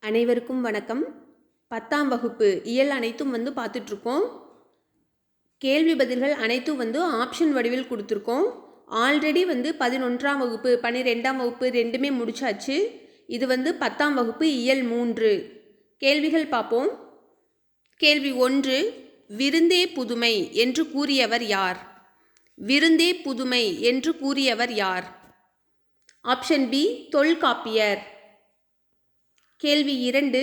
அனைவருக்கும் வணக்கம். 10ஆம் வகுப்பு இயல் அனைத்தும் பார்த்துட்ருக்கோம். கேள்வி பதில்கள் அனைத்தும் ஆப்ஷன் வடிவில் கொடுத்துருக்கோம். ஆல்ரெடி 11ஆம் வகுப்பு 12ஆம் வகுப்பு ரெண்டுமே முடிச்சாச்சு. இது 10ஆம் வகுப்பு இயல் 3. கேள்விகள் பார்ப்போம். கேள்வி 1, விருந்தே புதுமை என்று கூறியவர் யார்? விருந்தே புதுமை என்று கூறியவர் யார்? Option B, Tolkappiyar. கேள்வி 2,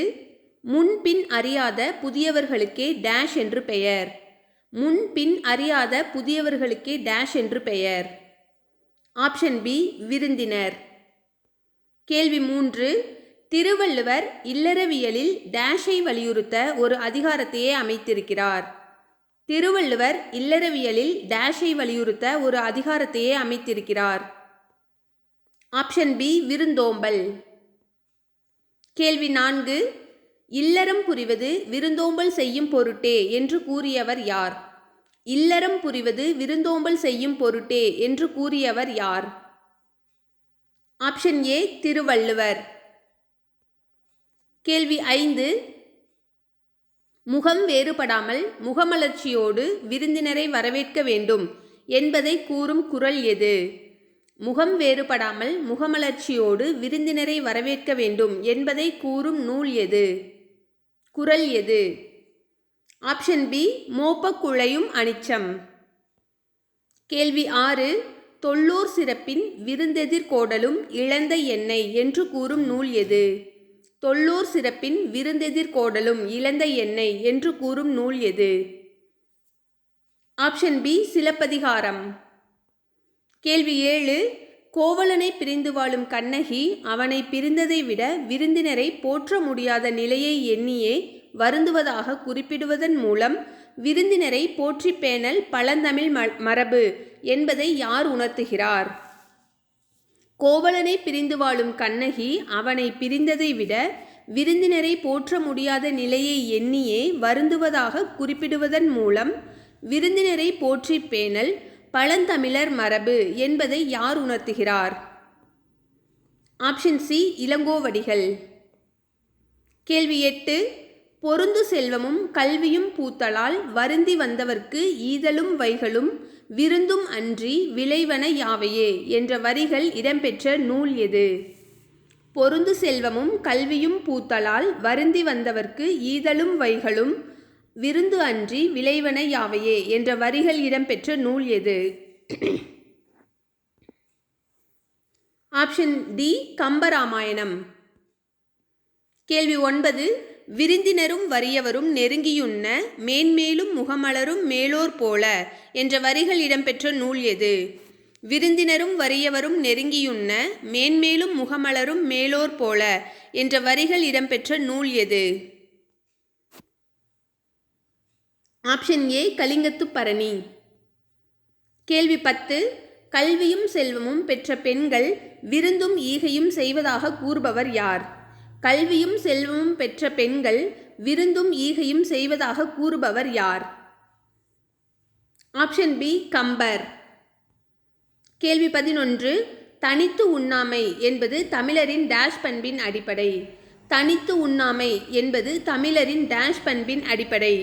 முன்பின் அறியாத புதியவர்களுக்கே டேஷ் என்று பெயர். முன்பின் அறியாத புதியவர்களுக்கே டேஷ் என்று பெயர். ஆப்ஷன் பி, விருந்தினர். கேள்வி 3, திருவள்ளுவர் இல்லறவியலில் டேஷை வலியுறுத்த ஒரு அதிகாரத்தையே அமைத்திருக்கிறார். திருவள்ளுவர் இல்லறவியலில் டேஷை வலியுறுத்த ஒரு அதிகாரத்தையே அமைத்திருக்கிறார். ஆப்ஷன் பி, விருந்தோம்பல். கேள்வி 4, இல்லறம் புரிவது விருந்தோம்பல் செய்யும் பொருட்டே என்று கூறியவர் யார்? இல்லறம் புரிவது விருந்தோம்பல் செய்யும் பொருட்டே என்று கூறியவர் யார்? Option A, Thiruvalluvar. கேள்வி 5, முகம் வேறுபடாமல் முகமலர்ச்சியோடு விருந்தினரை வரவேற்க வேண்டும் என்பதை கூறும் குறள் எது? முகம் வேறுபடாமல் முகமலர்ச்சியோடு விருந்தினரை வரவேற்க வேண்டும் என்பதை கூறும் நூல் எது? குறள் எது? ஆப்ஷன் பி, மோப்பக்குழையும் அனிச்சம். கேள்வி 6, தொல்லோர் சிறப்பின் விருந்தெதிர் கோடலும் இழந்த எண்ணெய் என்று கூறும் நூல் எது? தொல்லோர் சிறப்பின் விருந்தெதிர் கோடலும் இழந்த எண்ணெய் என்று கூறும் நூல் எது? Option B, Silappathikaram. கேள்வி 7, கோவலனை பிரிந்து வாழும் கண்ணகி அவனை பிரிந்ததை விட விருந்தினரை போற்ற முடியாத நிலையை எண்ணியே வருந்துவதாக குறிப்பிடுவதன் மூலம் விருந்தினரை போற்றி பேணல் பழந்தமிழ் மரபு என்பதை யார் உணர்த்துகிறார்? கோவலனை பிரிந்து வாழும் கண்ணகி அவனை பிரிந்ததை விட விருந்தினரை போற்ற முடியாத நிலையை எண்ணியே வருந்துவதாக குறிப்பிடுவதன் மூலம் விருந்தினரை போற்றி பேணல் பழந்தமிழர் மரபு என்பதை யார் உணர்த்துகிறார்? Option C, Ilangovadigal. கேள்வி 8, பொருந்து செல்வமும் கல்வியும் பூத்தலால் வருந்தி வந்தவர்க்கு ஈதலும் வைகளும் விருந்தும் அன்றி விளைவன யாவையே என்ற வரிகள் இடம்பெற்ற நூல் எது? பொருந்து செல்வமும் கல்வியும் பூத்தலால் வருந்தி வந்தவர்க்கு ஈதலும் வைகளும் விருந்து அன்றி விளைவன யாவையே என்ற வரிகள் இடம்பெற்ற நூல் எது? Option D, Kambaramayanam. கேள்வி 9, விருந்தினரும் வறியவரும் நெருங்கியுண்ண மேன்மேலும் முகமலரும் மேலோர் போல என்ற வரிகள் இடம்பெற்ற நூல் எது? விருந்தினரும் வறியவரும் நெருங்கியுண்ண மேன்மேலும் முகமலரும் மேலோர் போல என்ற வரிகள் இடம்பெற்ற நூல் எது? Option A, Kalingathu Parani. கேள்வி 10, கல்வியும் செல்வமும் பெற்ற பெண்கள் விருந்தும் ஈகையும் செய்வதாக கூறுபவர் யார்? கல்வியும் செல்வமும் பெற்ற பெண்கள் விருந்தும் ஈகையும் செய்வதாக கூறுபவர் யார்? Option B, Kambar. கேள்வி 11, தனித்து உண்ணாமை என்பது தமிழரின் டேஷ் பண்பின் அடிப்படை. தனித்து உண்ணாமை என்பது தமிழரின் டேஷ் பண்பின் அடிப்படை.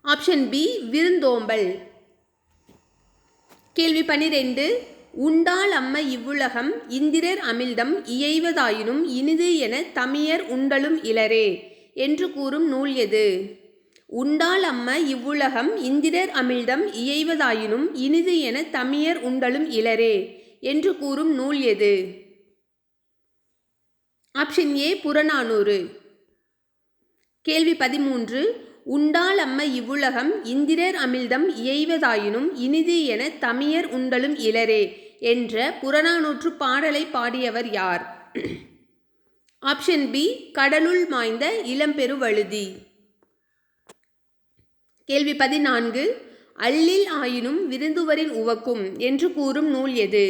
ஆப்ஷன் பி, விருந்தோம்பல். கேள்வி 12, உண்டால் அம்ம இவ்வுலகம் இந்திரர் அமிழ்தம் இயைவதாயினும் இனிது என தமியர் உண்டலும் இலரே என்று கூறும் நூல் எது? உண்டால் அம்ம இவ்வுலகம் இந்திரர் அமிழ்தம் இயைவதாயினும் இனிது என தமியர் உண்டலும் இலரே என்று கூறும் நூல் எது? ஆப்ஷன் ஏ, புறநானூறு. கேள்வி 13, உண்டால் அம்ம இவ்வுலகம் இந்திரர் அமிழ்தம் இயைவதாயினும் இனிது என தமியர் உண்டலும் இலரே என்ற புறநானூற்று பாடலை பாடியவர் யார்? ஆப்ஷன் பி, கடலுள் மாய்ந்த இளம்பெருவழுதி. கேள்வி 14, அல்லில் ஆயினும் விருந்துவரின் உவக்கும் என்று கூறும் நூல் எது?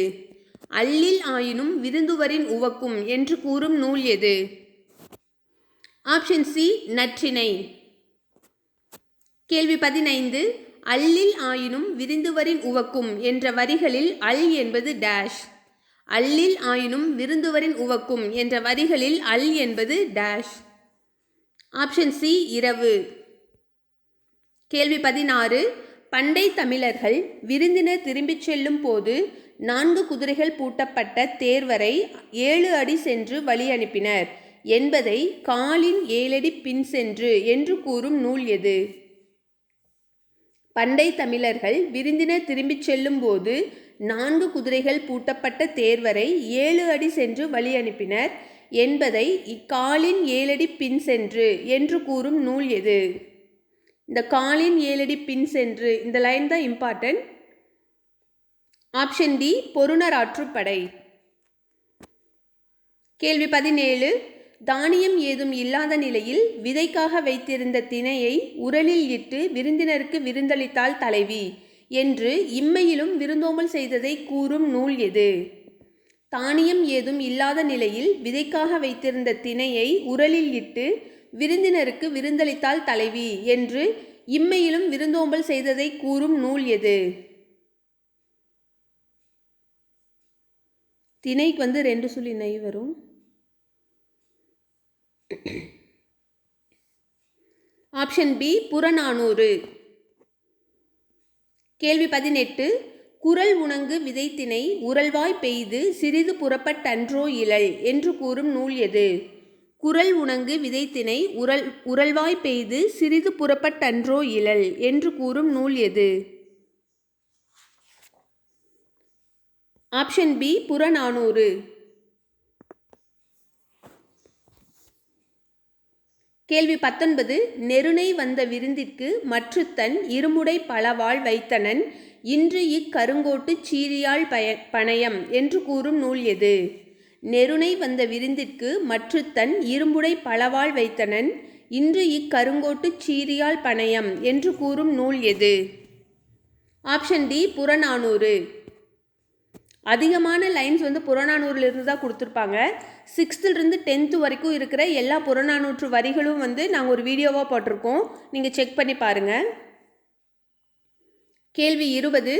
அல்லில் ஆயினும் விருந்துவரின் உவக்கும் என்று கூறும் நூல் எது? Option C, Natrinai. கேள்வி 15, அல்லில் ஆயினும் விருந்துவரின் உவக்கும் என்ற வரிகளில் அல் என்பது டேஷ். அல்லில் ஆயினும் விருந்துவரின் உவக்கும் என்ற வரிகளில் அல் என்பது டேஷ். ஆப்ஷன் சி இரவு. கேள்வி 16. பண்டை தமிழர்கள் விருந்தினர் திரும்பிச் செல்லும் போது 4 குதிரைகள் பூட்டப்பட்ட தேர்வரை 7 அடி சென்று வழி அனுப்பினர் என்பதை காலின் 7 அடி பின் சென்று என்று கூறும் நூல் எது? பண்டை தமிழர்கள் விருந்தினர் திரும்பிச் செல்லும் போது 4 குதிரைகள் பூட்டப்பட்ட தேர்வரை 7 அடி சென்று வழி அனுப்பினர் என்பதை காலின் 7 அடி பின் சென்று என்று கூறும் நூல் எது? இந்த காலின் 7 அடி பின் சென்று இந்த லைன் தான் இம்பார்ட்டன்ட். ஆப்ஷன் டி பொருணர் ஆற்றுப்படை. கேள்வி 17. தானியம் ஏதும் இல்லாத நிலையில் விதைக்காக வைத்திருந்த திணையை உரலில் இட்டு விருந்தினருக்கு விருந்தளித்தாள் தலைவி என்று இம்மையிலும் விருந்தோம்பல் செய்ததை கூறும் நூல் எது? தானியம் ஏதும் இல்லாத நிலையில் விதைக்காக வைத்திருந்த திணையை உரலில் இட்டு விருந்தினருக்கு விருந்தளித்தாள் தலைவி என்று இம்மையிலும் விருந்தோம்பல் செய்ததை கூறும் நூல் எது? திணைக்கு 2 சொல்லி நெய் வரும். Option B Purananuru. கேள்வி 18. குறள் உணங்கு விதைத்திணை உரல்வாய் பெய்து சிறிது புறப்பட்டன்றோ இழல் என்று கூறும் நூல் எது? குறள் உணங்கு விதைத்திணை உரல்வாய் பெய்து சிறிது புறப்பட்டன்றோ இழல் என்று கூறும் நூல் எது? Option B Purananuru. கேள்வி 19. நெருணை வந்த விருந்திற்கு மற்றுத்தன் இருமுடை பலவாள் வைத்தனன் இன்று இக்கருங்கோட்டு சீரியாழ் பணயம் என்று கூறும் நூல் எது? நெருணை வந்த விருந்திற்கு மற்றுத்தன் இருமுடை பலவாள் வைத்தனன் இன்று இக்கருங்கோட்டு சீரியாழ் பணயம் என்று கூறும் நூல் எது? Option D Purananuru. அதிகமான லைன்ஸ் புறநானூறிலிருந்து தான் கொடுத்துருப்பாங்க. 6th 10th வரைக்கும் இருக்கிற எல்லா புறநானூற்று வரிகளும் நாங்கள் ஒரு வீடியோவாக போட்டிருக்கோம், நீங்கள் செக் பண்ணி பாருங்கள். கேள்வி 20.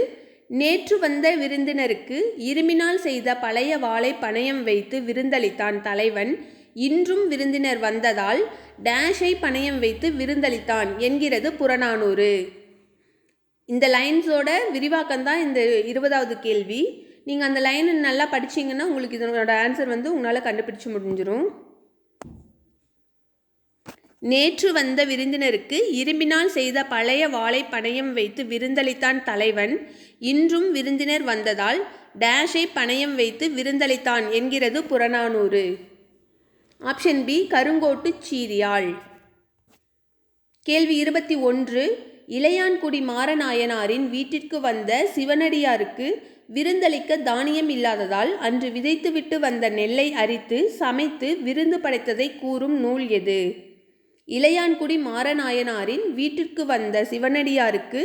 நேற்று வந்த விருந்தினருக்கு இருமினால் செய்த பழைய வாளை பணயம் வைத்து விருந்தளித்தான் தலைவன் இன்றும் விருந்தினர் வந்ததால் டேஷை பணயம் வைத்து விருந்தளித்தான் என்கிறது புறநானூறு. இந்த லைன்ஸோட விரிவாக்கம் தான் இந்த 20வது கேள்வி. நீங்கள் அந்த லைனை நல்லா படிச்சிங்கன்னா உங்களுக்கு இதனோட ஆன்சர் உங்களால் கண்டுபிடிச்சு முடிஞ்சிடும். நேற்று வந்த விருந்தினருக்கு இரும்பினால் செய்த பழைய வாளை பணயம் வைத்து விருந்தளித்தான் தலைவன் இன்றும் விருந்தினர் வந்ததால் டேஷை பணயம் வைத்து விருந்தளித்தான் என்கிறது புறநானூறு. ஆப்ஷன் பி கருங்கோட்டு சீரியாழ். கேள்வி 21. இளையான்குடி மாறநாயனாரின் வீட்டிற்கு வந்த சிவனடியாருக்கு விருந்தளிக்க தானியம் இல்லாததால் அன்று விதைத்துவிட்டு வந்த நெல்லை அரித்து சமைத்து விருந்து படைத்ததை கூறும் நூல் எது? இளையான்குடி மாறநாயனாரின் வீட்டிற்கு வந்த சிவனடியாருக்கு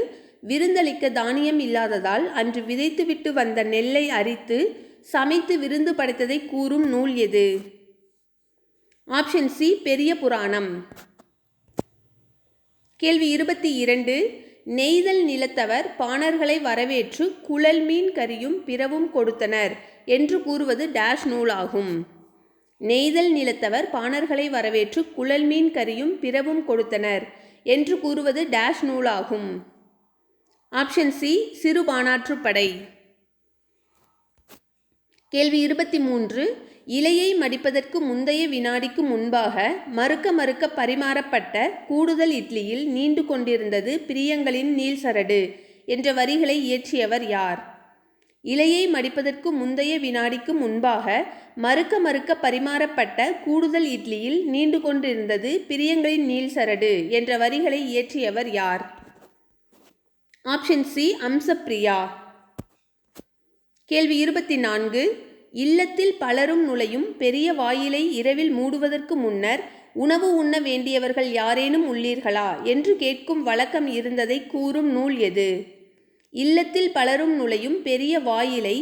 விருந்தளிக்க தானியம் இல்லாததால் அன்று விதைத்துவிட்டு வந்த நெல்லை அரித்து சமைத்து விருந்து படைத்ததை கூறும் நூல் எது? ஆப்ஷன் சி பெரிய புராணம். கேள்வி 22. நெய்தல் நிலத்தவர் பாணர்களை வரவேற்று குழல் மீன் கறியும் பிறவும் கொடுத்தனர் என்று கூறுவது டேஷ் நூலாகும். நெய்தல் நிலத்தவர் பாணர்களை வரவேற்று குழல் மீன் கறியும் பிறவும் கொடுத்தனர் என்று கூறுவது டேஷ் நூலாகும். Option C Sirupanatrupadai. கேள்வி 23. இலையை மடிப்பதற்கு முந்தைய வினாடிக்கு முன்பாக மறுக்க பரிமாறப்பட்ட கூடுதல் இட்லியில் நீண்டு கொண்டிருந்தது பிரியங்களின் நீள்சரடு என்ற வரிகளை இயற்றியவர் யார்? இலையை மடிப்பதற்கு முந்தைய வினாடிக்கு முன்பாக மறுக்க பரிமாறப்பட்ட கூடுதல் இட்லியில் நீண்டு கொண்டிருந்தது பிரியங்களின் நீள்சரடு என்ற வரிகளை இயற்றியவர் யார்? Option C Amsapriya. கேள்வி 24. இல்லத்தில் பலரும் நுழையும் பெரிய வாயிலை இரவில் மூடுவதற்கு முன்னர் உணவு உண்ண வேண்டியவர்கள் யாரேனும் உள்ளீர்களா என்று கேட்கும் வழக்கம் இருந்ததை கூறும் நூல் எது? இல்லத்தில் பலரும் நுழையும் பெரிய வாயிலை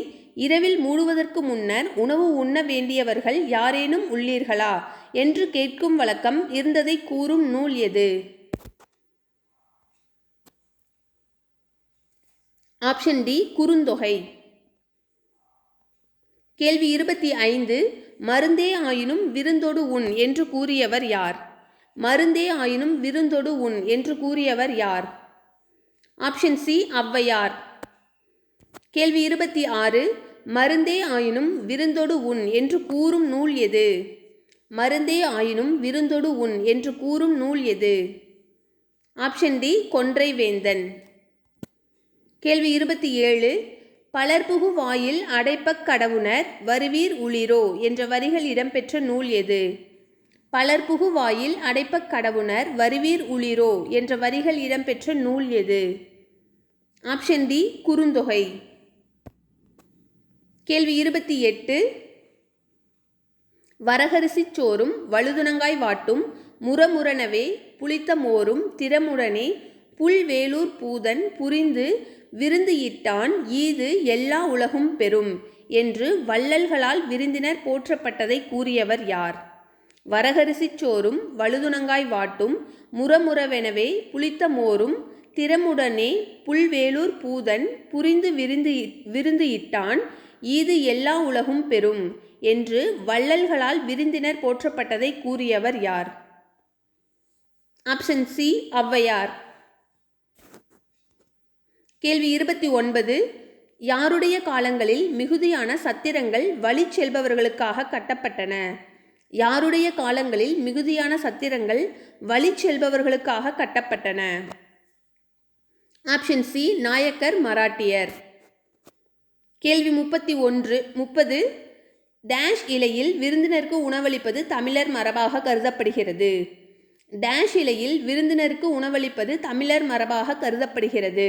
இரவில் மூடுவதற்கு முன்னர் உணவு உண்ண வேண்டியவர்கள் யாரேனும் உள்ளீர்களா என்று கேட்கும் வழக்கம் இருந்ததை கூறும் நூல் எது? Option D Kurunthogai. கேள்வி 25. மருந்தே ஆயினும் விருந்தொடு உண் என்று கூறியவர் யார்? மருந்தே ஆயினும் விருந்தொடு உண் என்று கூறியவர் யார்? Option C Avvaiyar. கேள்வி 26. மருந்தே ஆயினும் விருந்தொடு உண் என்று கூறும் நூல் எது? மருந்தே ஆயினும் விருந்தொடு உண் என்று கூறும் நூல் எது? ஆப்ஷன் டி கொன்றை வேந்தன். கேள்வி 27. பலர்புகு வாயில் அடைப்பக் கடவுணர் வருவீர் உளிரோ என்ற வரிகள் இடம்பெற்ற நூல் எது? பலர்புகு வாயில் அடைப்பக் கடவுணர் வருவீர் உளிரோ என்ற வரிகள் இடம்பெற்ற நூல் எது? Option D Kurunthogai. கேள்வி 28. வரகரிசிச் சோறும் வழுதுணங்காய் வாட்டும் முரமுரணவே புளித்த மோரும் திறமுடனே புல்வேலூர் பூதன் புரிந்து விருந்து இட்டான் ஈது எல்லா உலகும் பெறும் என்று வள்ளல்களால் விருந்தினர் போற்றப்பட்டதை கூறியவர் யார்? வரகரிசிச் சோறும் வழுதுணங்காய் வாட்டும் முரமுறவெனவே புளித்த மோரும் திறமுடனே புல்வேலூர் பூதன் புரிந்து விருந்து இட்டான் ஈது எல்லா உலகும் பெறும் என்று வள்ளல்களால் விருந்தினர் போற்றப்பட்டதை கூறியவர் யார்? Option C Avvaiyar. கேள்வி 29. யாருடைய காலங்களில் மிகுதியான சத்திரங்கள் வழி செல்பவர்களுக்காக கட்டப்பட்டன? யாருடைய காலங்களில் மிகுதியான சத்திரங்கள் வழி செல்பவர்களுக்காக கட்டப்பட்டன? ஆப்ஷன் சி நாயக்கர் மராட்டியர். கேள்வி 30. டேஷ் இலையில் விருந்தினருக்கு உணவளிப்பது தமிழர் மரபாக கருதப்படுகிறது. டேஷ் இலையில் விருந்தினருக்கு உணவளிப்பது தமிழர் மரபாக கருதப்படுகிறது.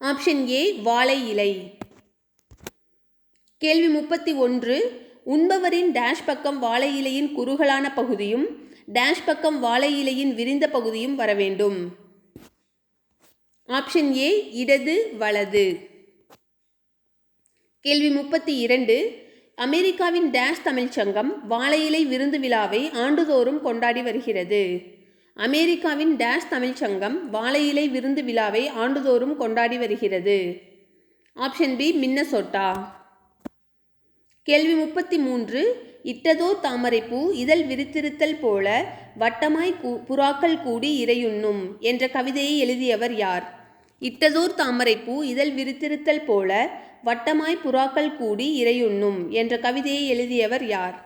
ஆப்ஷன் ஏ வாழை இலை. கேள்வி 31. உண்பவரின் டேஷ் பக்கம் வாழை இலையின் குறுகலான பகுதியும் டேஷ் பக்கம் வாழை இலையின் விரிந்த பகுதியும் வர வேண்டும். ஆப்ஷன் ஏ இடது வலது. கேள்வி 32. அமெரிக்காவின் டேஷ் தமிழ்ச் சங்கம் வாழை இலை விருந்து விழாவை ஆண்டுதோறும் கொண்டாடி வருகிறது. அமெரிக்காவின் டேஷ் தமிழ்ச் சங்கம் வாழை இலை விருந்து விழாவை ஆண்டுதோறும் கொண்டாடி வருகிறது. Option B Minnesota. கேள்வி 33. இட்டதோர் தாமரைப்பூ இதழ் விரித்திருத்தல் போல வட்டமாய் புறாக்கள் கூடி இரையுண்ணும் என்ற கவிதையை எழுதியவர் யார்? இட்டதோர் தாமரைப்பூ இதழ் விரித்திருத்தல் போல வட்டமாய் புறாக்கள் கூடி இரையுண்ணும் என்ற கவிதையை எழுதியவர் யார்?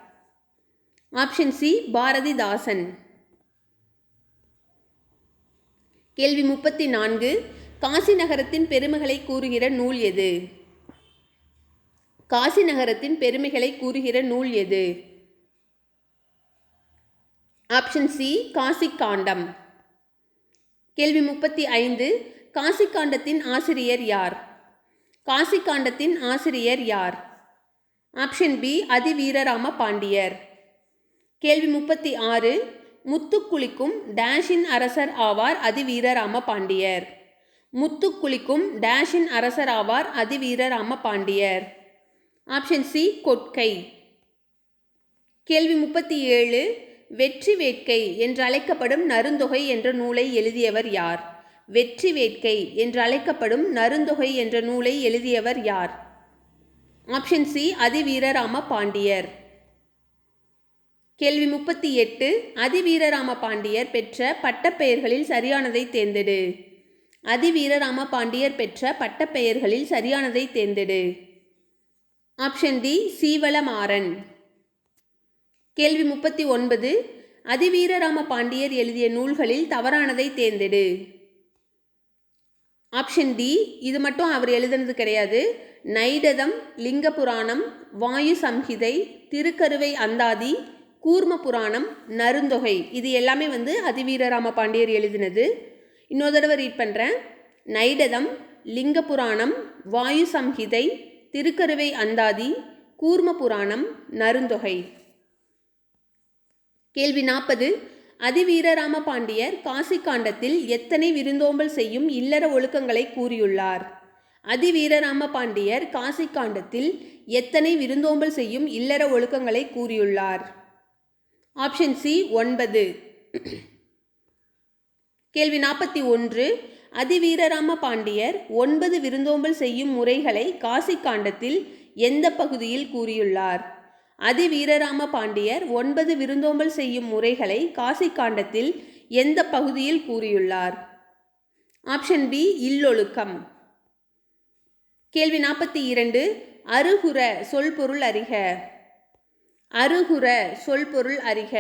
Option C Bharathidasan. கேள்வி 34. காசி நகரத்தின் பெருமைகளை கூறுகிற நூல் எது? காசி நகரத்தின் பெருமைகளை கூறுகிற நூல் எது? ஆப்ஷன் சி காசி காண்டம். கேள்வி 35. காசி காண்டத்தின் ஆசிரியர் யார்? காசி காண்டத்தின் ஆசிரியர் யார்? ஆப்ஷன் பி அதிவீரராம பாண்டியர். கேள்வி 36. முத்துக்குளிக்கும் டேஷின் அரசர் ஆவார் அதிவீரராம பாண்டியர். முத்துக்குளிக்கும் டேஷின் அரசர் ஆவார் அதிவீரராம பாண்டியர். ஆப்ஷன் சி கொட்கை. கேள்வி 37. வெற்றி வேட்கை என்று அழைக்கப்படும் நருந்தொகை என்ற நூலை எழுதியவர் யார்? வெற்றி வேட்கை என்று அழைக்கப்படும் நருந்தொகை என்ற நூலை எழுதியவர் யார்? ஆப்ஷன் சி அதிவீரராம பாண்டியர். கேள்வி 38. அதிவீரராம பாண்டியர் பெற்ற பட்டப்பெயர்களில் சரியானதை தேர்ந்தெடு. அதிவீரராம பாண்டியர் பெற்ற பட்டப்பெயர்களில் சரியானதை தேர்ந்தெடு. Option D சீவளமாறன். கேள்வி 39. அதிவீரராம பாண்டியர் எழுதிய நூல்களில் தவறானதை தேர்ந்தெடு. ஆப்ஷன் டி இது மட்டும் அவர் எழுதுனது கிடையாது. நைடதம், லிங்க புராணம், வாயு சம்ஹிதை, திருக்கருவை அந்தாதி, கூர்ம புராணம், நருந்தொகை இது எல்லாமே அதிவீரராம பாண்டியர் எழுதினது. இன்னொரு தடவை ரீட் பண்ணுறேன். நைடதம், லிங்க புராணம், வாயு சம்ஹிதை, திருக்கருவை அந்தாதி, கூர்ம புராணம், நருந்தொகை. கேள்வி 40. அதிவீரராம பாண்டியர் காசி காண்டத்தில் எத்தனை விருந்தோம்பல் செய்யும் இல்லற ஒழுக்கங்களை கூறியுள்ளார்? அதிவீரராம பாண்டியர் காசி காண்டத்தில் எத்தனை விருந்தோம்பல் செய்யும் இல்லற ஒழுக்கங்களை கூறியுள்ளார்? Option C 9. கேள்வி 41. அதிவீரராம பாண்டியர் 9 விருந்தோம்பல் செய்யும் முறைகளை காசி காண்டத்தில் எந்த பகுதியில் கூறியுள்ளார்? அதிவீரராம பாண்டியர் 9 விருந்தோம்பல் செய்யும் முறைகளை காசி காண்டத்தில் எந்த பகுதியில் கூறியுள்ளார்? ஆப்ஷன் பி இல்லொழுக்கம். கேள்வி 42. அருகுற சொல்பொருள் அறிக. அருகுற சொல்பொருள் அறிக.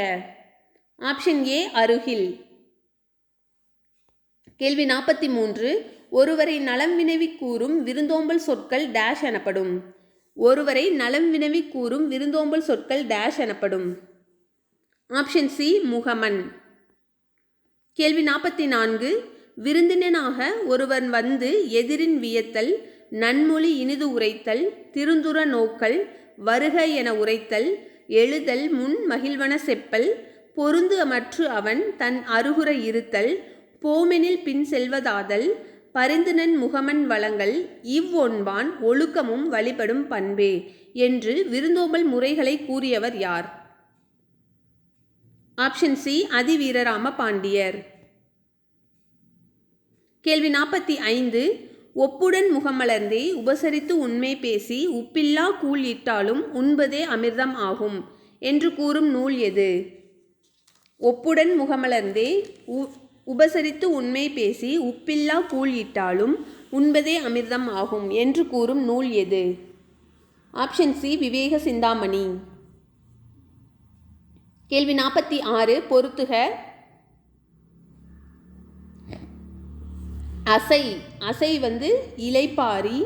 ஆப்ஷன் ஏ அருகில். கேள்வி 43. ஒருவரை நலம் வினவி கூறும் விருந்தோம்பல் சொற்கள் டேஷ் எனப்படும். ஒருவரை நலம் வினவி கூறும் விருந்தோம்பல் சொற்கள் டேஷ் எனப்படும். ஆப்ஷன் சி முகமன். கேள்வி 44. விருந்தினனாக ஒருவன் வந்து எதிரின் வியத்தல், நன்மொழி இனிது உரைத்தல், திருந்துற நோக்கல், வருக என உரைத்தல், எழுதல், முன் மகிழ்வன செப்பல், பொருந்து மற்று அவன் தன் அருகுற இருத்தல், போமெனில் பின் செல்வதாதல், பரிந்துனன் முகமன் வளங்கள், இவ்வொன்பான் ஒழுக்கமும் வழிபடும் பண்பே என்று விருந்தோம்பல் முறைகளை கூறியவர் யார்? ஆப்ஷன் சி அதிவீரராம பாண்டியர். கேள்வி 45. ஒப்புடன் முகமலர்ந்தே உபசரித்து உண்மை பேசி உப்பில்லா கூழ் இட்டாலும் உண்பதே அமிர்தம் ஆகும் என்று கூறும் நூல் எது? ஒப்புடன் முகமலர்ந்தே உபசரித்து உண்மை பேசி உப்பில்லா கூழ் இட்டாலும் உண்பதே அமிர்தம் ஆகும் என்று கூறும் நூல் எது? ஆப்ஷன் சி விவேக சிந்தாமணி. கேள்வி 46. பொறுத்துக. அசை. அசை வந்து இலைப்பாரி.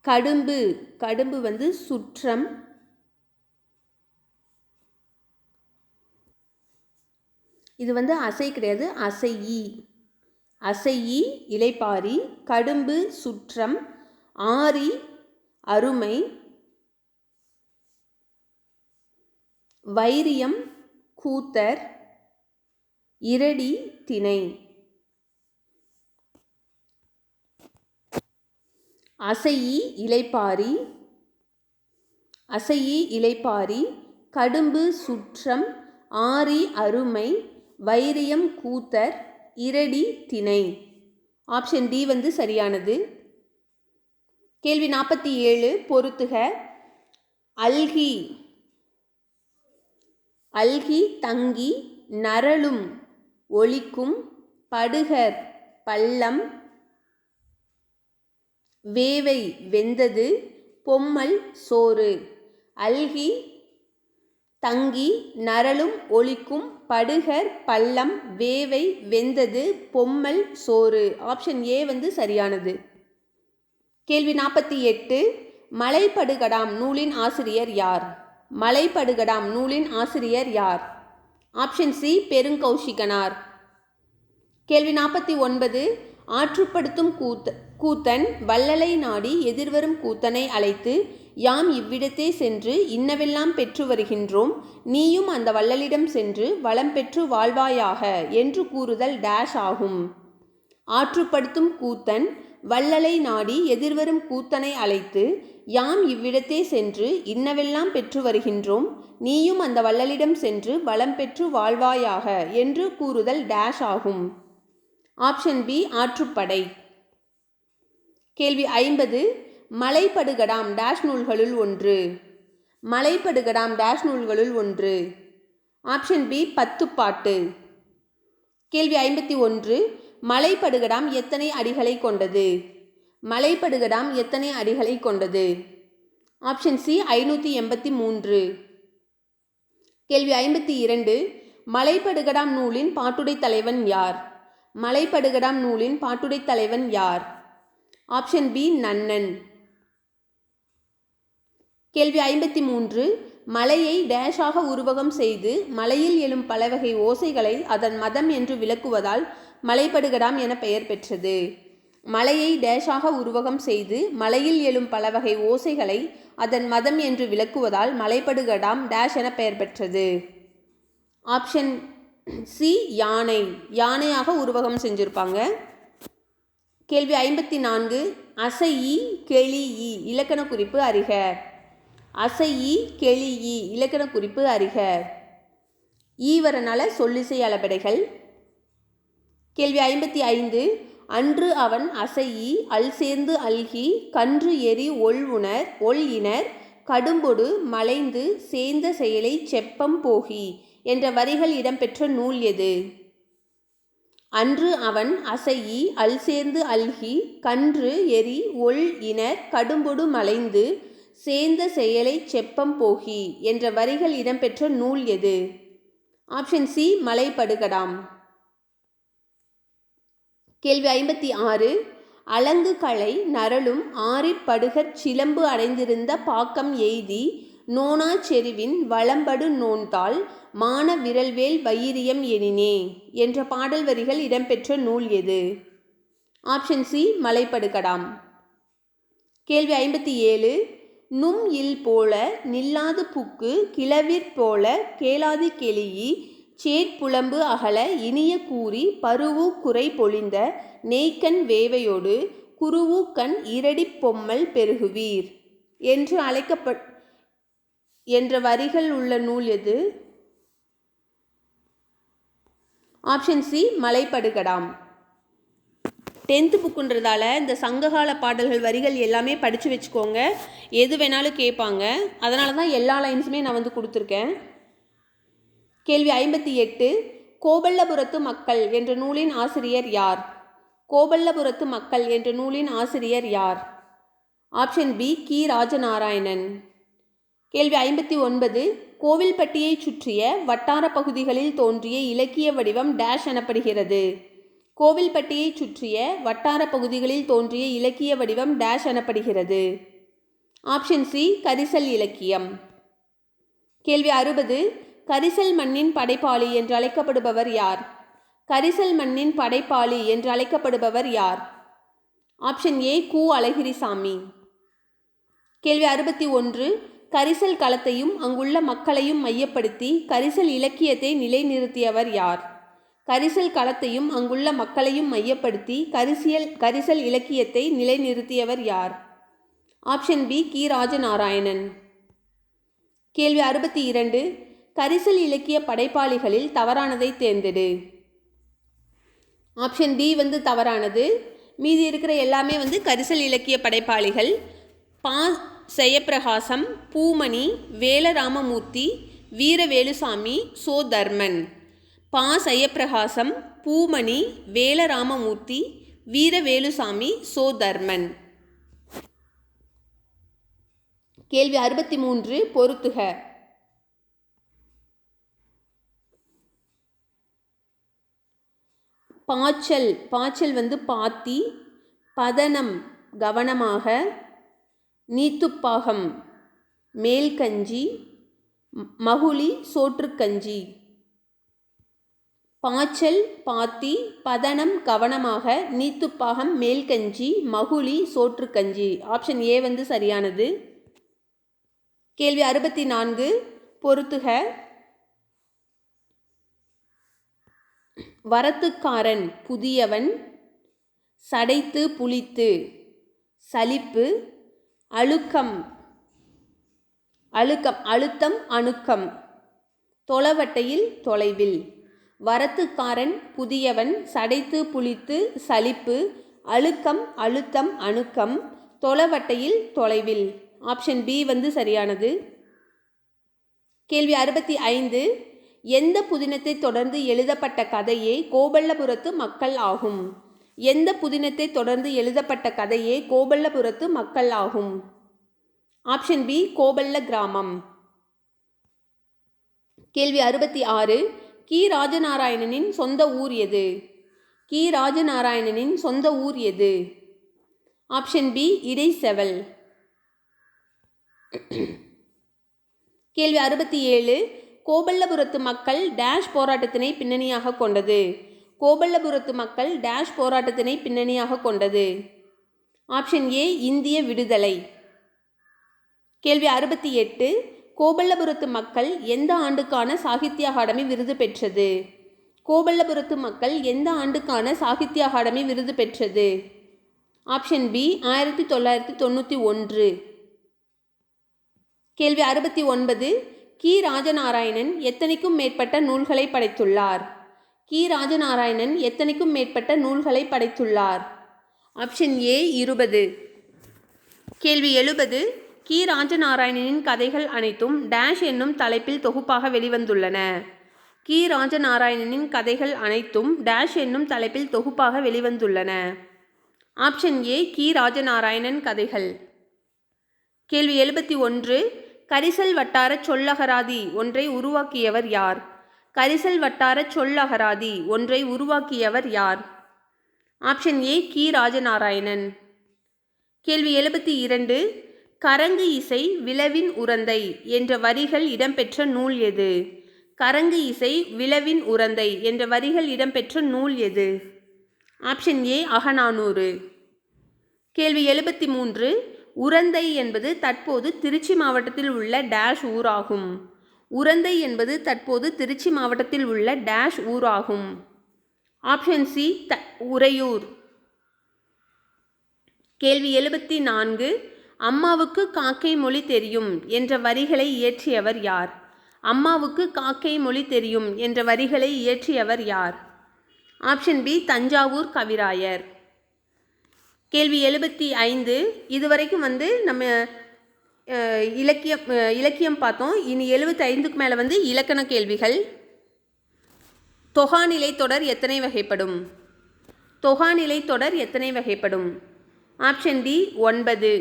கடும்பு. கடும்பு வந்து சுற்றம். இது வந்து அசை கிடையாது, அசையி. அசையி இலைப்பாரி, கடும்பு சுற்றம், ஆரி அருமை, வைரியம் கூத்தர், இரடி திணை. அசையி இலைப்பாரி, அசையி இலைப்பாரி, கடும்பு சுற்றம், ஆரி அருமை, வைரியம் கூத்தர், இரடி திணை. ஆப்ஷன் டி வந்து சரியானது. கேள்வி 47. பொறுத்துக. அல்கி. அல்கி தங்கி நரளும் ஒளிக்கும் படுகர் பள்ளம், வேவை வெந்தது, பொம்மல் சோறு. அல்கி தங்கி நரளும் ஒளிக்கும் படுகர் பள்ளம், வேவை வெந்தது, பொம்மல் சோறு. ஆப்ஷன் ஏ வந்து சரியானது. கேள்வி 48. மலைப்படுகடாம் நூலின் ஆசிரியர் யார்? மலைப்படுகடாம் நூலின் ஆசிரியர் யார்? Option C Perunkaushikanar. கேள்வி 49. ஆற்றுப்படுத்தும் கூத்தன் வள்ளலை நாடி எதிர்வரும் கூத்தனை அழைத்து, யாம் இவ்விடத்தே சென்று இன்னவெல்லாம் பெற்று வருகின்றோம், நீயும் அந்த வள்ளலிடம் சென்று வளம் பெற்று வாழ்வாயாக என்று கூறுதல் டேஷ் ஆகும். ஆற்றுப்படுத்தும் கூத்தன் வள்ளலை நாடி எதிர்வரும் கூத்தனை அழைத்து, யாம் இவ்விடத்தே சென்று இன்னவெல்லாம் பெற்று வருகின்றோம், நீயும் அந்த வள்ளலிடம் சென்று வளம் பெற்று வாழ்வாயாக என்று கூறுதல் டேஷ் ஆகும். ஆப்ஷன் பி ஆற்றுப்படை. கேள்வி 50. மலைப்படுகடாம் டேஷ் நூல்களுள் ஒன்று. மலைப்படுகடாம் டேஷ் நூல்களுள் ஒன்று. ஆப்ஷன் பி பத்துப்பாட்டு. கேள்வி 51. மலைப்படுகடாம் எத்தனை அடிகளை கொண்டது? மலைப்படுகடாம் எத்தனை அடிகளை கொண்டது? Option C 583. கேள்வி 52. மலைப்படுகடாம் நூலின் பாட்டுடை தலைவன் யார்? மலைப்படுகடாம் நூலின் பாட்டுடை தலைவன் யார்? Option B Nannan. கேள்வி 53. மலையை டேஷாக உருவகம் செய்து மலையில் எழும் பலவகை ஓசைகளை அதன் மதம் என்று விளக்குவதால் மலைப்படுகடாம் என பெயர் பெற்றது. மலையை டேஷாக உருவகம் செய்து மலையில் எழும் பலவகை ஓசைகளை அதன் மதம் என்று விளக்குவதால் மலைப்படுகடாம் டேஷ் என பெயர் பெற்றது. ஆப்ஷன் சி யானை. யானையாக உருவகம் செஞ்சுருப்பாங்க. கேள்வி 54. அசையி கெளியி இலக்கண குறிப்பு அறிக. அசையி கெளியி இலக்கண குறிப்பு அறிக. ஈவரநல சொல்லிசை அளபெடைகள். கேள்வி 55. அன்று அவன் அசையி அல் சேர்ந்து அல்கி கன்று எரி ஒள் இனர் கடும்பொடு மலைந்து சேர்ந்த செயலை செப்பம் போகி என்ற வரிகள் இடம்பெற்ற நூல் எது? அன்று அவன் அசையி அல் சேர்ந்து அல்கி கன்று எரி ஒள் இனர் கடும்பொடு மலைந்து சேர்ந்த செயலை செப்பம் போகி என்ற வரிகள் இடம்பெற்ற நூல் எது? Option C Malaipadukadam. கேள்வி 56. அலங்கு கலை நரலும் ஆறிப்படுகற் சிலம்பு அடைந்திருந்த பாக்கம் எய்தி நோனா செருவின் வலம்படு நோன்தாள் மான விரல்வேல் வயிரியம் எனினே என்ற பாடல் வரிகள் இடம்பெற்ற நூல் எது? Option C Malaipadukadam. கேள்வி 57. நும் இல் போல நில்லாது புக்கு கிளவிற் போல கேளாது கெளியி சேட்புலம்பு அகல இனிய கூறி பருவு குறை பொழிந்த நெய்க்கண் வேவையோடு குருவு கண் இரடிப் பொம்மல் பெருகுவீர் என்று என்ற வரிகள் உள்ள நூல் எது? Option C மலைப்படுகடாம். 10th புக்குன்றதால இந்த சங்ககால பாடல்கள் வரிகள் எல்லாமே படித்து வச்சுக்கோங்க. எது வேணாலும் கேட்பாங்க. அதனால தான் எல்லா லைன்ஸுமே நான் கொடுத்துருக்கேன். கேள்வி 58. கோபல்லபுரத்து மக்கள் என்ற நூலின் ஆசிரியர் யார்? கோபல்லபுரத்து மக்கள் என்ற நூலின் ஆசிரியர் யார்? ஆப்ஷன் பி கி ராஜநாராயணன். கேள்வி 59. கோவில்பட்டியை சுற்றிய வட்டார பகுதிகளில் தோன்றிய இலக்கிய வடிவம் டேஷ் எனப்படுகிறது. கோவில்பட்டியை சுற்றிய வட்டார பகுதிகளில் தோன்றிய இலக்கிய வடிவம் டேஷ் எனப்படுகிறது. ஆப்ஷன் சி கரிசல் இலக்கியம். கேள்வி 60. கரிசல் மண்ணின் படைப்பாளி என்று அழைக்கப்படுபவர் யார்? கரிசல் மண்ணின் படைப்பாளி என்று அழைக்கப்படுபவர் யார்? ஆப்ஷன் ஏ கு அழகிரிசாமி. கேள்வி 61. கரிசல் களத்தையும் அங்குள்ள மக்களையும் மையப்படுத்தி கரிசல் இலக்கியத்தை நிலைநிறுத்தியவர் யார்? கரிசல் களத்தையும் அங்குள்ள மக்களையும் மையப்படுத்தி கரிசல் இலக்கியத்தை நிலைநிறுத்தியவர் யார்? ஆப்ஷன் பி கி ராஜநாராயணன். கேள்வி 62. கரிசல் இலக்கிய படைப்பாளிகளில் தவறானதை தேர்ந்தெடு. ஆப்ஷன் டி தவறானது. மீதி இருக்கிற எல்லாமே கரிசல் இலக்கிய படைப்பாளிகள். பா ஜெயப்பிரகாசம், பூமணி, வேலராமமூர்த்தி, வீரவேலுசாமி, சோ தர்மன். பா ஜெயப்பிரகாசம், பூமணி, வேலராமமூர்த்தி, வீரவேலுசாமி, சோ தர்மன். கேள்வி 63. பொருத்துக. பாய்ச்சல் பாத்தி, பதனம் கவனமாக, நீத்துப்பாகம் மேல்கஞ்சி, மகுளி சோற்றுக்கஞ்சி. பாய்ச்சல் பாத்தி, பதனம் கவனமாக, நீத்துப்பாகம் மேல்கஞ்சி, மகுளி சோற்றுக்கஞ்சி. ஆப்ஷன் ஏ சரியானது. கேள்வி 64. பொருத்துக. வரத்துக்காரன் புதியவன், சடைத்து புளித்து, சலிப்பு, அழுத்தம் அணுக்கம், தொலைவட்டையில் தொலைவில். வரத்துக்காரன் புதியவன், சடைத்து புளித்து, சலிப்பு, அழுத்தம் அணுக்கம், தொலைவட்டையில் தொலைவில். ஆப்ஷன் பி சரியானது. கேள்வி 65. எந்த புதினத்தை தொடர்ந்து எழுதப்பட்ட கதையே கோபல்லபுரத்து மக்கள் ஆகும்? எந்த புதினத்தை தொடர்ந்து எழுதப்பட்ட கதையே கோபல்லபுரத்து மக்கள் ஆகும்? ஆப்ஷன் பி கோபல்ல கிராமம். கேள்வி 66. கி ராஜநாராயணனின் சொந்த ஊர் எது? கி ராஜநாராயணனின் சொந்த ஊர் எது? Option B Idaiseval. கேள்வி 67. கோபல்லபுரத்து மக்கள் டேஷ் போராட்டத்தினை பின்னணியாக கொண்டது. கோபல்லபுரத்து மக்கள் டேஷ் போராட்டத்தினை பின்னணியாக கொண்டது. ஆப்ஷன் ஏ இந்திய விடுதலை. கேள்வி 68. கோபல்லபுரத்து மக்கள் எந்த ஆண்டுக்கான சாகித்ய அகாடமி விருது பெற்றது? கோபல்லபுரத்து மக்கள் எந்த ஆண்டுக்கான சாகித்ய அகாடமி விருது பெற்றது? Option B 1991. கேள்வி 69. கி. ராஜநாராயணன் எத்தனைக்கும் மேற்பட்ட நூல்களை படைத்துள்ளார்? கி. ராஜநாராயணன் எத்தனைக்கும் மேற்பட்ட நூல்களை படைத்துள்ளார்? Option A 20. கேள்வி 70. கி. ராஜநாராயணனின் கதைகள் அனைத்தும் டேஷ் என்னும் தலைப்பில் தொகுப்பாக வெளிவந்துள்ளன. கி. ராஜநாராயணனின் கதைகள் அனைத்தும் டேஷ் என்னும் தலைப்பில் தொகுப்பாக வெளிவந்துள்ளன. ஆப்ஷன் ஏ கி. ராஜநாராயணன் கதைகள். கேள்வி 71. கரிசல் வட்டார சொல்லகராதி ஒன்றை உருவாக்கியவர் யார்? கரிசல் வட்டார சொல்லகராதி ஒன்றை உருவாக்கியவர் யார்? ஆப்ஷன் ஏ கி. ராஜநாராயணன். கேள்வி 72. கரங்கு இசை விழவின் உறந்தை என்ற வரிகள் இடம்பெற்ற நூல் எது? கரங்கு இசை விழவின் உறந்தை என்ற வரிகள் இடம்பெற்ற நூல் எது? Option A Akananuru. கேள்வி 73. உறந்தை என்பது தற்போது திருச்சி மாவட்டத்தில் உள்ள டேஷ் ஊராகும். உறந்தை என்பது தற்போது திருச்சி மாவட்டத்தில் உள்ள டேஷ் ஊராகும். Option C Uraiyur. கேள்வி 74. அம்மாவுக்கு காக்கை மொழி தெரியும் என்ற வரிகளை இயற்றியவர் யார்? அம்மாவுக்கு காக்கை மொழி தெரியும் என்ற வரிகளை இயற்றியவர் யார்? ஆப்ஷன் பி தஞ்சாவூர் கவிராயர். கேள்வி 75. இதுவரைக்கும் நம்ம இலக்கியம் பார்த்தோம். இனி 75க்கு மேலே இலக்கண கேள்விகள். தொகாநிலை தொடர் எத்தனை வகைப்படும்? தொகாநிலை தொடர் எத்தனை வகைப்படும்? Option D 9.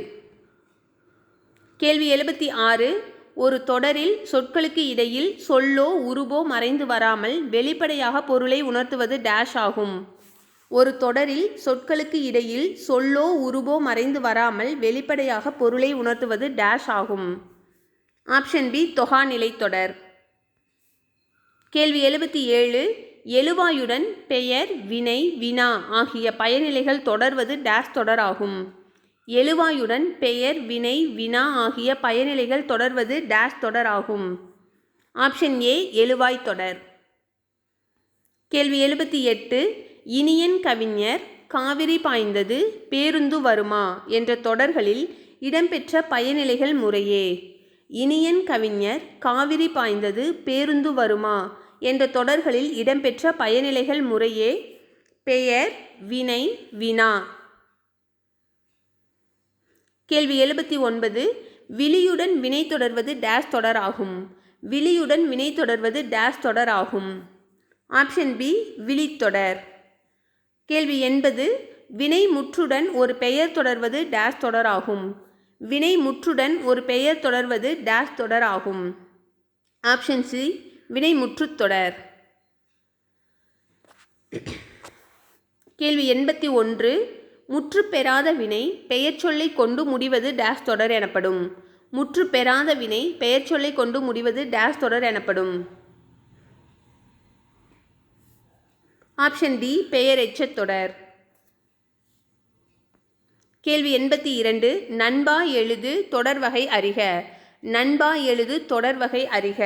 கேள்வி 76. ஒரு தொடரில் சொற்களுக்கு இடையில் சொல்லோ உருவோ மறைந்து வராமல் வெளிப்படையாக பொருளை உணர்த்துவது டேஷ் ஆகும். ஒரு தொடரில் சொற்களுக்கு இடையில் சொல்லோ உருவோ மறைந்து வராமல் வெளிப்படையாக பொருளை உணர்த்துவது டேஷ் ஆகும். ஆப்ஷன் பி தொகாநிலை தொடர். கேள்வி 77. எழுவாயுடன் பெயர் வினை வினா ஆகிய பயனிலைகள் தொடர்வது டேஷ் தொடர் ஆகும். எழுவாயுடன் பெயர் வினை வினா ஆகிய பயனிலைகள் தொடர்வது டேஷ் தொடர் ஆகும். ஆப்ஷன் ஏ எழுவாய் தொடர். கேள்வி 78. இனியன் கவிஞர் காவிரி பாய்ந்தது பேருந்து வருமா என்ற தொடர்களில் இடம்பெற்ற பயனிலைகள் முறையே. இனியன் கவிஞர் காவிரி பாய்ந்தது பேருந்து வருமா என்ற தொடர்களில் இடம்பெற்ற பயனிலைகள் முறையே பெயர் வினை வினா. கேள்வி 79. விழியுடன் வினை தொடர்வது டேஷ் தொடர் ஆகும். விழியுடன் வினை தொடர்வது டேஷ் தொடர் ஆகும். ஆப்ஷன் பி விழித்தொடர். கேள்வி 80. வினை முற்றுடன் ஒரு பெயர் தொடர்வது டேஷ் தொடர் ஆகும். வினை முற்றுடன் ஒரு பெயர் தொடர்வது டேஷ் தொடர் ஆகும். ஆப்ஷன் சி வினை முற்றுத்தொடர். கேள்வி 81. முற்று பெறாத வினை பெயர் சொல்லை கொண்டு முடிவது டேஷ் தொடர் எனப்படும். முற்று பெறாத வினை பெயர் சொல்லை கொண்டு முடிவது டேஷ் தொடர் எனப்படும். ஆப்ஷன் டி பெயர் எச்சத் தொடர். கேள்வி 82. நண்பா எழுது தொடர் வகை அறிக. நண்பா எழுது தொடர் வகை அறிக.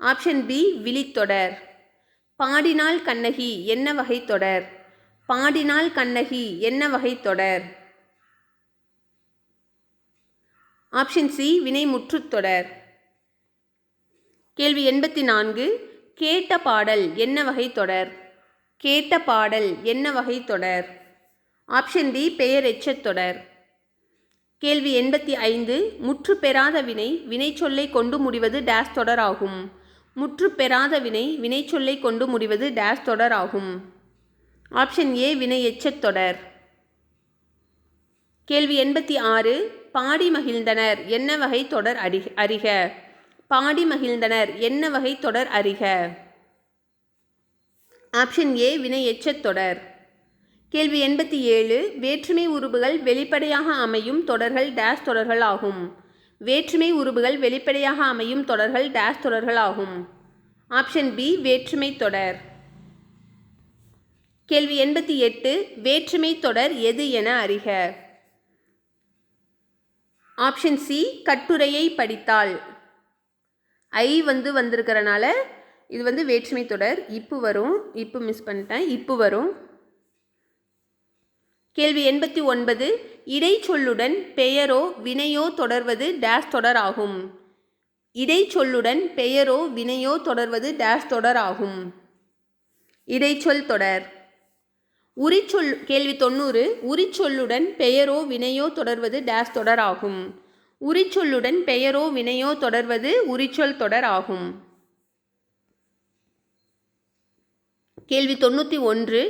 ஆப்ஷன் பி விழித்தொடர். பாடினாள் கண்ணகி என்ன வகை தொடர்? பாடினாள் கண்ணகி என்ன வகை தொடர்? ஆப்ஷன் சி வினை முற்றுத்தொடர். கேள்வி 84. கேட்ட பாடல் என்ன வகை தொடர்? கேட்ட பாடல் என்ன வகை தொடர்? ஆப்ஷன் டி பெயர் எச்சத் தொடர். கேள்வி 85. முற்று பெறாத வினை வினைச்சொல்லை கொண்டு முடிவது டேஷ் தொடர் ஆகும். முற்று பெறாத வினை வினைச்சொல்லை கொண்டு முடிவது டேஷ் தொடர் ஆகும். ஆப்ஷன் ஏ வினை எச்சத் தொடர். கேள்வி 86. பாடி மகிழ்ந்தனர் என்ன வகை தொடர் அறிக. பாடி மகிழ்ந்தனர் என்ன வகை தொடர் அறிக. ஆப்ஷன் ஏ வினை எச்சத் தொடர். கேள்வி 87. வேற்றுமை உருபுகள் வெளிப்படையாக அமையும் தொடர்கள் டேஷ் தொடர்கள் ஆகும். வேற்றுமை உருபுகள் வெளிப்படையாக அமையும் தொடர்கள் டேஷ் தொடர்கள் ஆகும். ஆப்ஷன் பி வேற்றுமை தொடர். கேள்வி 88. வேற்றுமை தொடர் எது என அறிக. ஆப்ஷன் சி கட்டுரையை படித்தால். ஐ வந்திருக்கிறனால இது வேற்றுமை தொடர். இப்பு வரும். இப்பு மிஸ் பண்ணிட்டேன். இப்பு வரும். கேள்வி 89. இடைச்சொல்லுடன் பெயரோ வினையோ தொடர்வது டேஷ் தொடர் ஆகும். இடைச்சொல்லுடன் பெயரோ வினையோ தொடர்வது டேஷ் தொடர் ஆகும். இடைச்சொல் தொடர். கேள்வி 90. உரிச்சொல்லுடன் பெயரோ வினையோ தொடர்வது டேஷ் தொடர் ஆகும். உரிச்சொல்லுடன் பெயரோ வினையோ தொடர்வது உரிச்சொல் தொடர் ஆகும். கேள்வி 91.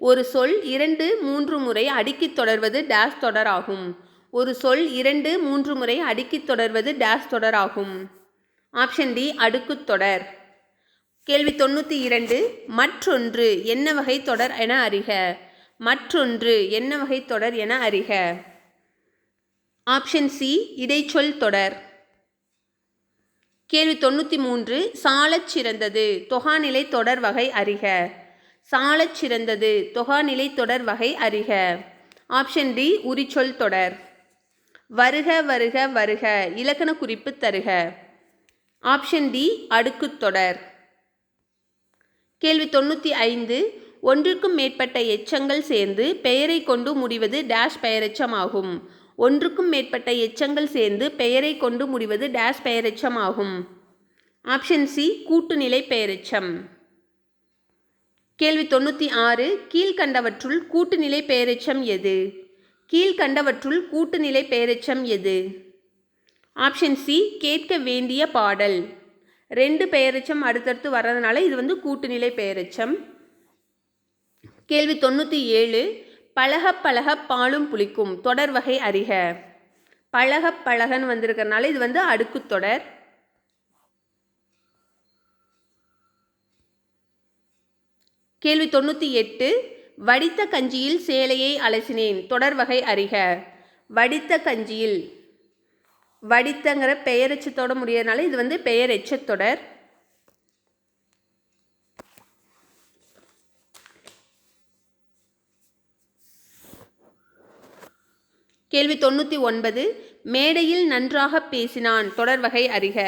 ஒரு சொல் 2, 3 முறை அடுக்கித் தொடர்வது டேஷ் தொடர் ஆகும். ஒரு சொல் 2, 3 முறை அடுக்கித் தொடர்வது டேஷ் தொடர் ஆகும். ஆப்ஷன் டி அடுக்குத் தொடர். கேள்வி 92. மற்றொன்று என்ன வகை தொடர் என அறிக. மற்றொன்று என்ன வகை தொடர் என அறிக. ஆப்ஷன் சி இடைச்சொல் தொடர். கேள்வி 93. சாலச் சிறந்தது தொகாநிலை தொடர் வகை அறிக. சாலச் சிறந்தது தொகாநிலை தொடர் வகை அறிக. ஆப்ஷன் டி உரிச்சொல் தொடர். வருக வருக வருக இலக்கண குறிப்பு தருக. ஆப்ஷன் டி அடுக்குத் தொடர். கேள்வி 95. ஒன்றுக்கும் மேற்பட்ட எச்சங்கள் சேர்ந்து பெயரை கொண்டு முடிவது டேஷ் பெயரெச்சம் ஆகும். ஒன்றுக்கும் மேற்பட்ட எச்சங்கள் சேர்ந்து பெயரை கொண்டு முடிவது டேஷ் பெயரெச்சம் ஆகும். ஆப்ஷன் சி கூட்டுநிலை பெயரெச்சம். கேள்வி 96. கீழ்கண்டவற்றுள் கூட்டுநிலை பெயரெச்சம் எது. கீழ்கண்டவற்றுள் கூட்டுநிலை பெயரெச்சம் எது. ஆப்ஷன் சி கேட்க வேண்டிய பாடல். 2 பெயரெச்சம் அடுத்தடுத்து வர்றதுனால இது கூட்டுநிலை பெயரெச்சம். கேள்வி 97. பழக பழக பாலும் புளிக்கும் தொடர் வகை அறிக. பழக பழகன்னு வந்திருக்கிறதுனால இது அடுக்குத் தொடர். கேள்வி 98. வடித்த கஞ்சியில் சேலையை அலசினேன் தொடர் வகை அறிக. வடித்த கஞ்சியில் வடித்தங்கிற பெயரெச்சத்தோட முடியறதுனால இது பெயரெச்சத் தொடர். கேள்வி 99. மேடையில் நன்றாக பேசினான் தொடர் வகை அறிக.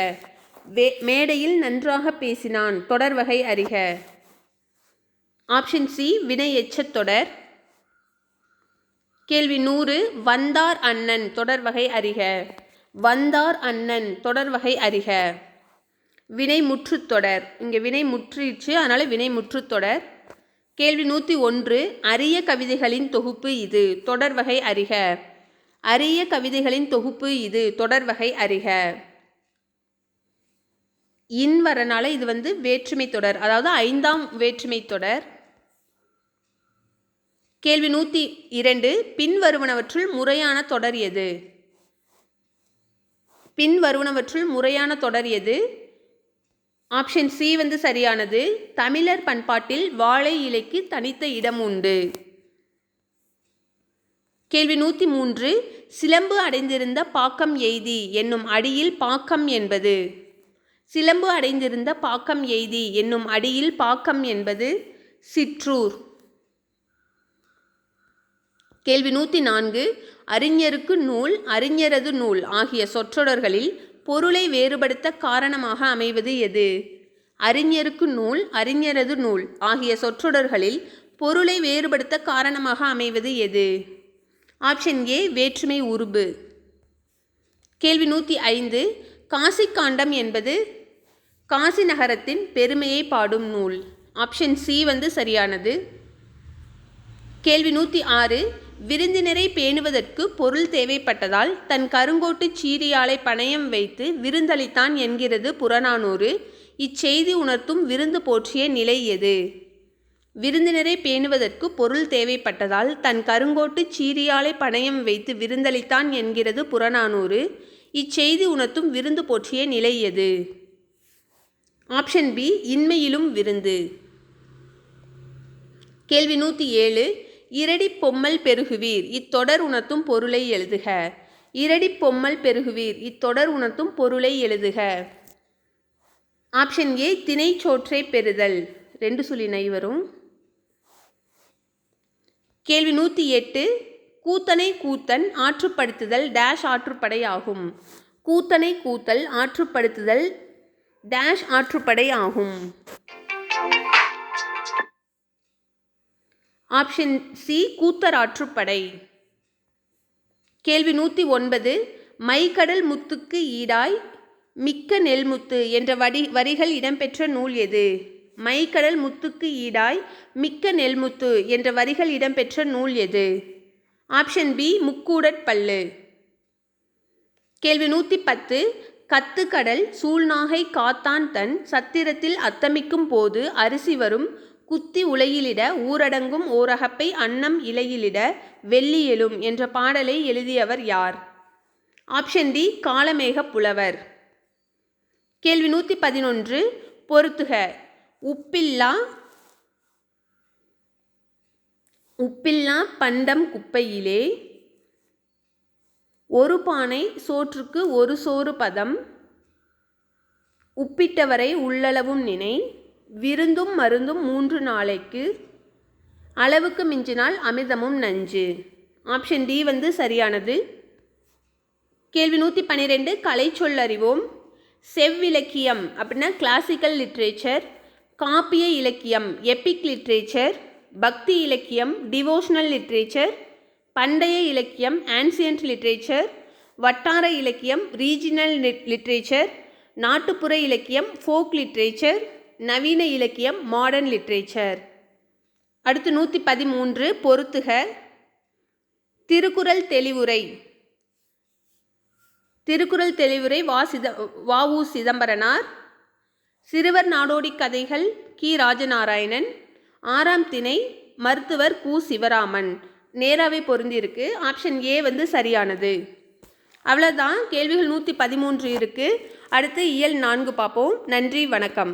மேடையில் நன்றாக பேசினான் தொடர் வகை அறிக. ஆப்ஷன் சி வினை எச்சத் தொடர். கேள்வி 100. வந்தார் அண்ணன் தொடர் வகை அறிக. வந்தார் அண்ணன் தொடர் வகை அறிக. வினை முற்றுத் தொடர். இங்கே வினை முற்றிடுச்சு, அதனால வினை முற்றுத் தொடர். கேள்வி 101. அரிய கவிதைகளின் தொகுப்பு இது தொடர் வகை அறிக. அரிய கவிதைகளின் தொகுப்பு இது தொடர் வகை அறிக. இன் வரனால இது வேற்றுமை தொடர், அதாவது 5ஆம் வேற்றுமை தொடர். கேள்வி 102. பின்வருவனவற்றுள் முறையான தொடர் எது. பின்வருவனவற்றுள் முறையான தொடர் எது. ஆப்ஷன் சி சரியானது. தமிழர் பண்பாட்டில் வாழை இலைக்கு தனித்த இடம் உண்டு. கேள்வி 103. சிலம்பு அடைந்திருந்த பாக்கம் எய்தி என்னும் அடியில் பாக்கம் என்பது. சிலம்பு அடைந்திருந்த பாக்கம் எய்தி என்னும் அடியில் பாக்கம் என்பது சிற்றூர். கேள்வி 104. அறிஞருக்கு நூல் அறிஞரது நூல் ஆகிய சொற்றொடர்களில் பொருளை வேறுபடுத்த காரணமாக அமைவது எது. அறிஞருக்கு நூல் அறிஞரது நூல் ஆகிய சொற்றொடர்களில் பொருளை வேறுபடுத்த காரணமாக அமைவது எது. ஆப்ஷன் ஏ வேற்றுமை உருபு. கேள்வி 105. காசிக்காண்டம் என்பது காசி நகரத்தின் பெருமையை பாடும் நூல். ஆப்ஷன் சி சரியானது. கேள்வி 106. விருந்தினரை பேணுவதற்கு பொருள் தேவைப்பட்டதால் தன் கருங்கோட்டு சீரியாலை பணயம் வைத்து விருந்தளித்தான் என்கிறது புறநானூறு. இச்செய்தி உணர்த்தும் விருந்து போற்றிய நிலை எது. விருந்தினரை பேணுவதற்கு பொருள் தேவைப்பட்டதால் தன் கருங்கோட்டு சீரியாலை பணயம் வைத்து விருந்தளித்தான் என்கிறது புறநானூறு. இச்செய்தி உணர்த்தும் விருந்து போற்றிய நிலை எது. ஆப்ஷன் பி இன்மையிலும் விருந்து. கேள்வி 107. இரடி பொம்மல் பெருகுவீர் இத்தொடர் உணர்த்தும் பொருளை எழுதுக. இரடி பொம்மல் பெருகுவீர் இத்தொடர் உணர்த்தும் பொருளை எழுதுக. ஆப்ஷன் ஏ திணைச்சோற்றை பெறுதல். 2 சுழி நை வரும். கேள்வி 108. கூத்தனை கூத்தன் ஆற்றுப்படுத்துதல் டேஷ் ஆற்றுப்படை ஆகும். கூத்தனை கூத்தல் ஆற்றுப்படுத்துதல் டேஷ் ஆற்றுப்படை ஆகும். ஆப்ஷன் சி கூத்தர் ஆற்றுப்படை. கேள்வி 109. மைக்கடல் முத்துக்கு ஈடாய் மிக்க நெல்முத்து என்ற வரிகள் இடம்பெற்ற நூல் எது? மைக்கடல் முத்துக்கு ஈடாய் மிக்க நெல்முத்து என்ற வரிகள் இடம்பெற்ற நூல் எது? Option B Mukkoodarpallu. கேள்வி 110. கத்துக்கடல் சூழ்நாகை காத்தான் தன் சத்திரத்தில் அத்தமிக்கும் போது அரிசி வரும் குத்தி உலையிலிட ஊரடங்கும் ஓரகப்பை அன்னம் இலையிலிட வெள்ளி எழும் என்ற பாடலை எழுதியவர் யார்? ஆப்ஷன் டி காளமேக புலவர். கேள்வி 111. பொறுத்துக. உப்பில்லா பண்டம் குப்பையிலே ஒரு பானை சோற்றுக்கு ஒரு சோறு பதம் உப்பிட்டவரை உள்ளளவும் நினை விருந்தும் மருந்தும் 3 நாளைக்கு அளவுக்கு மிஞ்சினால் அமிர்தமும் நஞ்சு. ஆப்ஷன் டி சரியானது. கேள்வி 112. கலை சொல்லறிவோம். செவ்விலக்கியம் அப்படின்னா கிளாசிக்கல் லிட்ரேச்சர், காப்பிய இலக்கியம் எபிக் லிட்ரேச்சர், பக்தி இலக்கியம் டிவோஷனல் லிட்ரேச்சர், பண்டைய இலக்கியம் ஆன்சியன்ட் லிட்ரேச்சர், வட்டார இலக்கியம் ரீஜினல் லிட்ரேச்சர், நாட்டுப்புற இலக்கியம் ஃபோக் லிட்ரேச்சர், நவீன இலக்கியம் மாடர்ன் லிட்ரேச்சர். அடுத்து 113. பொறுத்துக. திருக்குறள் தெளிவுரை. திருக்குறள் தெளிவுரை வ.உ. சிதம்பரனார். சிறுவர் நாடோடி கதைகள் கி. ராஜநாராயணன். 6ஆம் திணை மருத்துவர் கு. சிவராமன். நேராவே பொருந்திருக்கு. ஆப்ஷன் ஏ சரியானது. அவ்வளோதான். கேள்விகள் 113 இருக்குது. அடுத்து இயல் 4 பார்ப்போம். நன்றி, வணக்கம்.